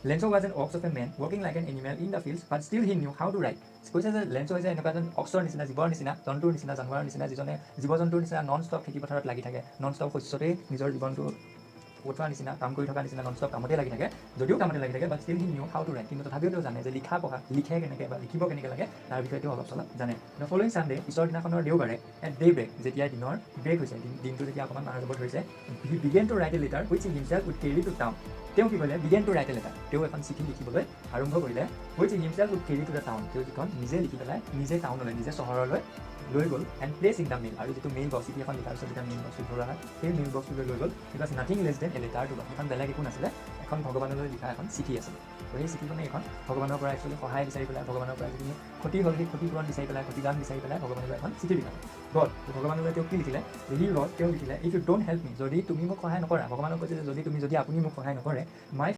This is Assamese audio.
Lenzo was an ox of a man working like an animal in the fields, but still he knew how to write. কৈছে যে লেঞ্চ হৈছে এনেকুৱা এজন অক্সৰ নিচিনা জীৱৰ নিচিনা জন্তুৰ নিচিনা জানোৱাৰৰ নিচিনা যিজনে জীৱ জন্তুৰ নিচিনা নন ষ্টপ খেতি পথাৰত লাগি থাকে নন ষ্টপ শস্যতেই নিজৰ জীৱনটো পঠোৱাৰ নিচিনা কাম কৰি থকা নিচিনা নন ষ্টপ কামতে লাগি থাকে যদিও কামতে লাগি থাকে but still he knew how to write কিন্তু তথাপিও তেওঁ জানে যে লিখা পঢ়া লিখে কেনেকৈ বা লিখিব কেনেকৈ লাগে তাৰ বিষয়ে তেওঁ অলপ চলপ জানে দ্য ফলোইং ছানডে পিছৰ দিনাখনৰ দেওবাৰে এট ডে ব্ৰেক যেতিয়া দিনৰ ব্ৰেক হৈছে দিনটো যেতিয়া অকণমান মাৰ যাব ধৰিছে he began to write a letter which he himself would carry to town তেওঁ কি কৰিলে began to write a letter তেওঁ এখন চিঠি লিখিবলৈ আৰম্ভ কৰিলে which he himself would carry to the town তেওঁ যিখন নিজে লিখি পেলাই নিজে টাউনলৈ নিজে চহৰলৈ লৈ গ'ল and place in the mail আৰু যিটো মেইল বক্স চিঠি এখন লিখাৰ পিছত যেতিয়া মেইল বক্সটো ভৰোৱা হয় সেই মেইল বক্সটোলৈ লৈ গ'ল because nothing less than a letter to God এখন বেলেগ একো নাছিলে এখন ভগৱানলৈ লিখা এখন চিঠি আছিল তো সেই চিঠিখনে এখন ভগৱানৰ পৰা একচুৱেলি সহায় বিচাৰি পেলাই ভগৱানৰ পৰা যিখিনি ক্ষতি হ'ল সেই ক্ষতিপূৰণ বিচাৰি পেলাই ক্ষতিদান বিচাৰি পেলাই ভগৱানলৈ এখন চিঠি লিখা গড ভগৱানলৈ তেওঁ কি লিখিলে হি গড তেওঁ লিখিলে ইফ ইউ ডোণ্ট হেল্প মি যদি তুমি মোক সহায় নকৰা ভগৱানক কৈছে যে যদি আপুনি মোক সহায় নকৰে মাই